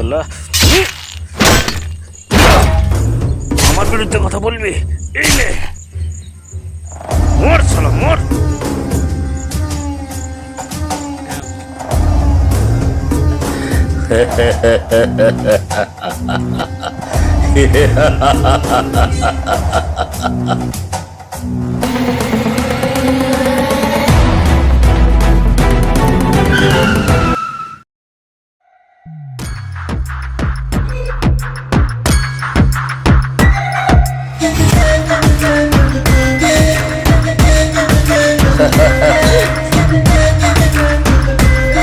শালা, আমার বিরুদ্ধে কথা বলবি? এই নে, মর শালা মর।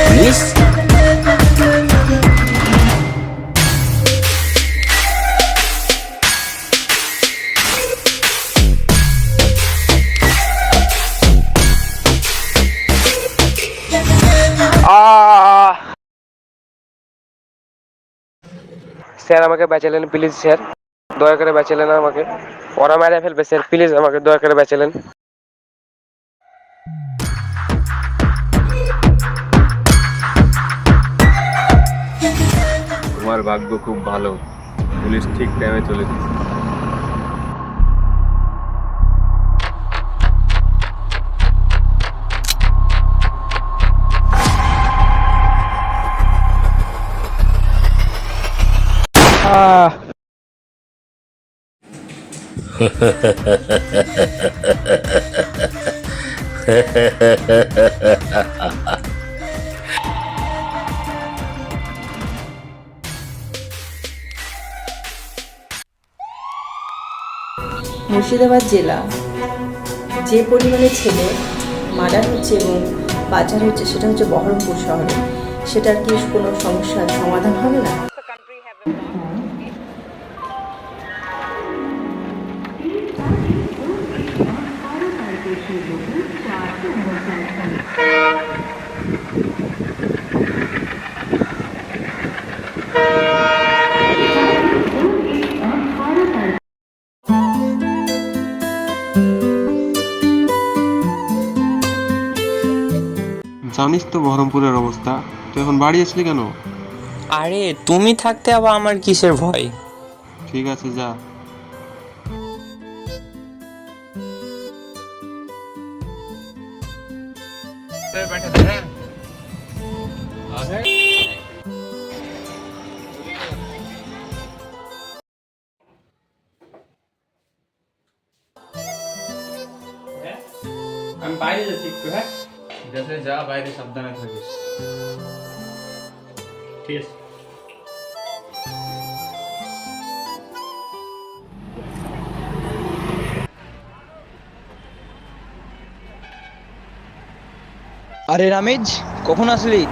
পুলিশ? স্যার আমাকে বাঁচালেন প্লিজ স্যার, দয়া করে বাঁচালেন আমাকে, ওরা মেরে ফেলবে স্যার, প্লিজ আমাকে দয়া করে বাঁচালেন। তোমার ভাগ্য খুব ভালো, পুলিশ ঠিক টাইমে চলে এসেছে। মুর্শিদাবাদ জেলা যে পরিমাণে ছেলে মার্ডার হচ্ছে এবং পাচার হচ্ছে, সেটা হচ্ছে বহরমপুর শহরে। সেটার কি কোনো সমস্যার সমাধান হবে না? জানিস তো বহরমপুরের অবস্থা, তো এখন বাড়ি আসলি কেন? আরে তুমি থাকতে আবার আমার কিসের ভয়? ঠিক আছে যা। আমি বাইরে যাচ্ছি একটু। হ্যাঁ ঠিক আছে, যা, বাইরে সাবধানে থাকিস। ঠিক আছে। আরে রামেজ, কখন আসলি?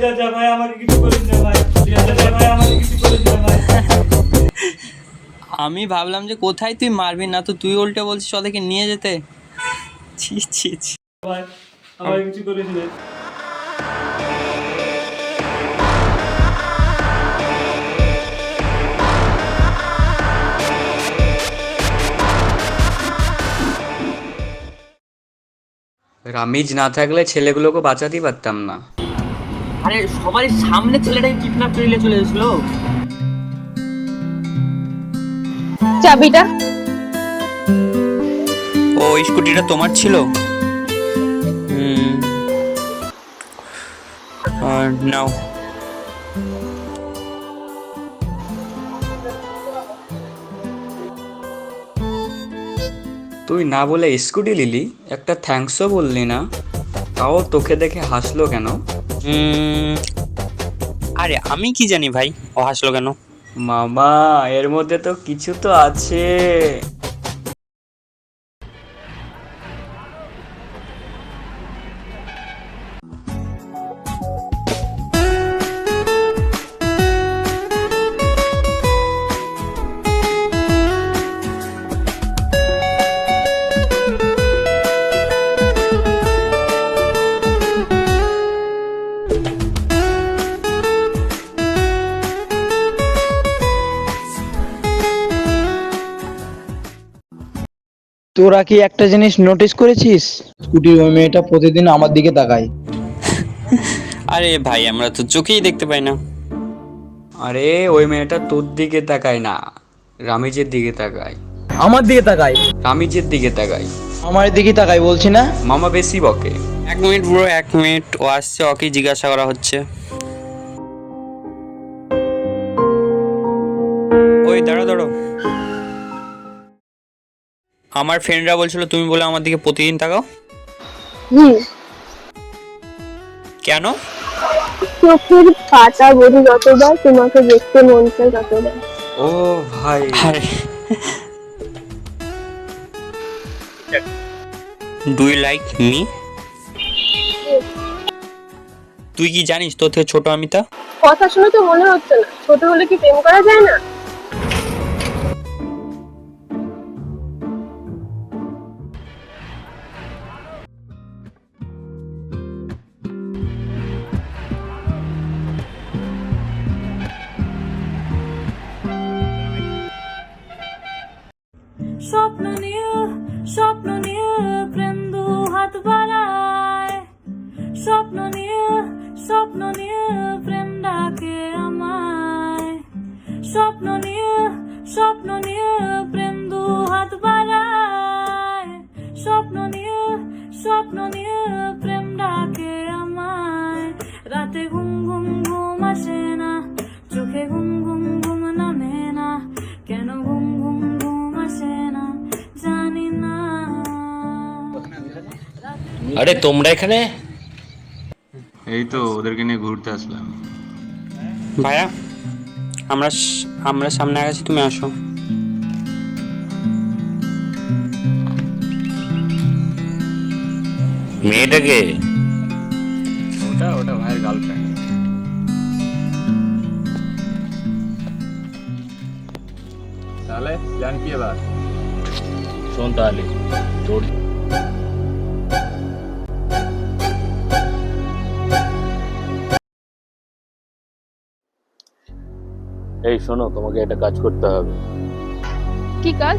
যা ভাই, আমাকে কিছু করিস না ভাই, যা ভাই, আমাকে কিছু করিস না ভাই। আমি ভাবলাম যে কোথায় তুই মারবি না, তো তুই উল্টে বলছিস ওদেরকে নিয়ে যেতে। ছি ছি ছি। ভাই আমাকে কিছু করিস না। রামিজ না থাকলে ছেলেগুলোকে বাঁচাতেই পারতাম না। আরে সবার সামনে ছেলেটাকে কিডন্যাপ করে চলে এসেছিল। চাবিটা ও স্কুটিটা তোমার ছিল? নাও। তুই না বলে স্কুটি নিলি, একটা থ্যাঙ্কসও বললি না, তাও তোকে দেখে হাসলো কেন? আরে আমি কি জানি ভাই ও হাসলো কেন। মামা, এর মধ্যে তো কিছু তো আছে। তোরা কি একটা জিনিস নোটিস করেছিস? স্কুটির ওই মেয়েটা প্রতিদিন আমার দিকে তাকায়। আরে ভাই আমরা তো চোখেই দেখতে পাই না। আরে ওই মেয়েটা তোর দিকে তাকায় না, রামিজের দিকে তাকায়। আমার দিকে তাকায়? রামিজের দিকে তাকায়। আমার দিকে তাকায় বলছি না? মামা বেশি বকে। 1 মিনিট ব্রো, 1 মিনিট, ও আসছে, ওকে জিজ্ঞাসা করা হচ্ছে। ওই দাঁড়াও দাঁড়াও, আমার ফ্রেন্ডরা বলছিল তুমি বলে আমার দিকে প্রতিদিন তাকাও। কেন? চোখের পাতা বলি যতবার তোমাকে দেখতে মন চায় ততবার। ও ভাই, ডু ইউ লাইক মি? তুই কি জানিস তোর থেকে ছোট আমি? তা কথা শুনে তো মনে হচ্ছে না, ছোট হলে কি প্রেম করা যায় না? স্বপ্ন নিয়ে প্রেম দু হাত বাড়ায়, স্বপ্ন নিয়ে প্রেম ডাকে আমায়, স্বপ্ন নিয়ে প্রেম দু হাত বাড়ায়, স্বপ্ন নিয়ে প্রেম ডাকে আমায়। রাতে ঘুম ঘুম ঘুম আসে না, চোখে ঘুম ঘুম ঘুম নামে না, কেন ঘুম ঘুম ঘুম আসে না জানি না। আরে তোমরা এখানে? এই তো ওদেরকে নিয়ে ঘুরতে আসলাম। ভাইয়া আমরা সামনে আছি, তুমি আসো। মেয়েটাকে? ওটা ভাইয়ের গার্লফ্রেন্ড। তাহলে প্ল্যান কি এবার? শোন তাহলে, তোর এই শোনো, তোমাকে একটা কাজ করতে হবে। কি কাজ?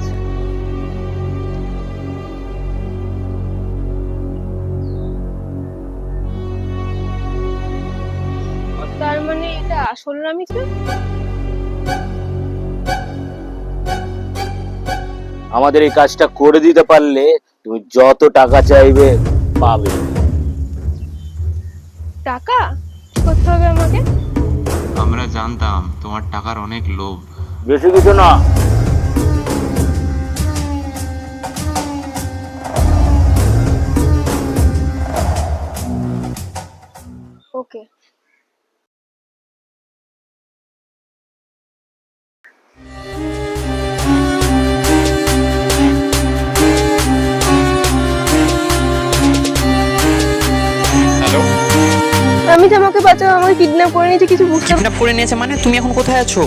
তার মানে এটা আসল রামিজ না? আমাদের এই কাজটা করে দিতে পারলে তুমি যত টাকা চাইবে পাবে। টাকা কি করতে হবে আমাকে? আমরা জানতাম তোমার টাকার অনেক লোভ। বেশি কিছু না। ওকে। রামিজ আমাকে বাঁচাও, আমাকে কিডন্যাপ করে নিয়েছে, কিছু বুঝতে কিডন্যাপ করে নিয়েছে মানে? তুমি এখন কোথায় আছো?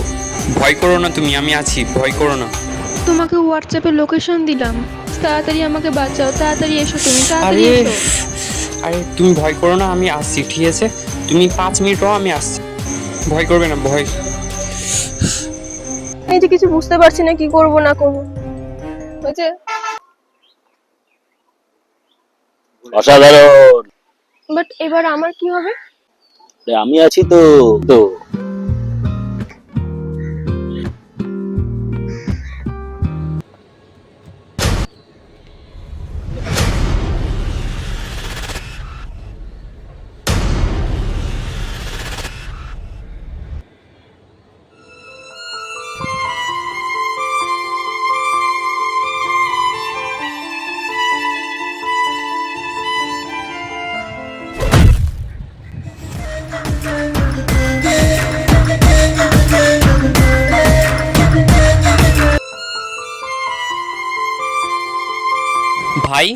ভয় করো না তুমি, আমি আছি, ভয় করো না। তোমাকে হোয়াটসঅ্যাপে লোকেশন দিলাম, তাড়াতাড়ি আমাকে বাঁচাও, তাড়াতাড়ি এসো, তুমি তাড়াতাড়ি আরে এসো। আরে তুমি ভয় করো না, আমি আসছি, ঠিক আছে? তুমি 5 মিনিট রও, আমি আসছি, ভয় করবে না, ভয়। এই যে কিছু বুঝতে পারছি না, কি করব না করব। হয়েছে? অসাধারণ। বাট এবার আমার কি হবে? আমি আছি তো। তো ভাই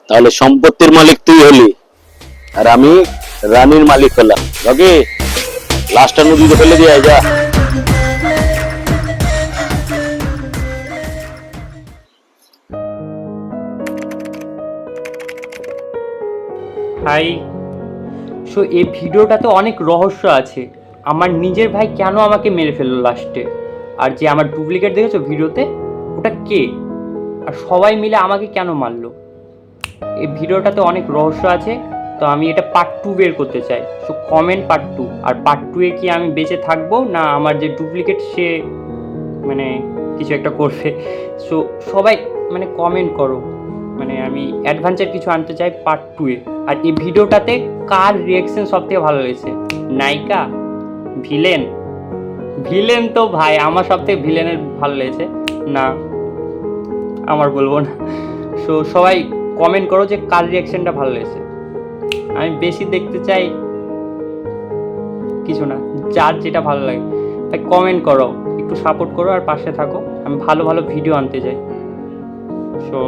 তাহলে সম্পত্তির মালিক তুই হলি, আর আমি রানীর মালিক হলাম। ওকে, লাস্টটা নদীতে ফেলে দিয়ে আয়, যা। ভাই সো এই ভিডিওটাতে অনেক রহস্য আছে। আমার নিজের ভাই কেন আমাকে মেরে ফেললো লাস্টে, আর যে আমার ডুপ্লিকেট দেখেছো ভিডিওতে, ওটা কে, আর সবাই মিলে আমাকে কেন মারলো। এই ভিডিওটাতে অনেক রহস্য আছে, তো আমি এটা পার্ট 2 বের করতে চাই। So comment part 2। আর পার্ট 2 এ কি আমি বেঁচে থাকবো, না আমার যে ডুপ্লিকেট সে মানে কিছু একটা করবে। সো সবাই মানে কমেন্ট করো, মানে আমি অ্যাডভেঞ্চার কিছু আনতে চাই পার্ট 2 এ। আর এই ভিডিওটাতে কার রিয়াকশন সবথেকে ভালো লেগেছে, নায়িকা, ভিলেন? ভিলেন তো ভাই আমার সবথেকে ভিলেনের ভালো লেগেছে না, আমার বলবো না। সো সবাই কমেন্ট করো যে কার রিয়াকশনটা ভালো লেগেছে। আমি বেশি দেখতে চাই কিছু না, যার যেটা ভালো লাগে। তাই কমেন্ট করো, একটু সাপোর্ট করো আর পাশে থাকো। আমি ভালো ভালো ভিডিও আনতে চাই। সো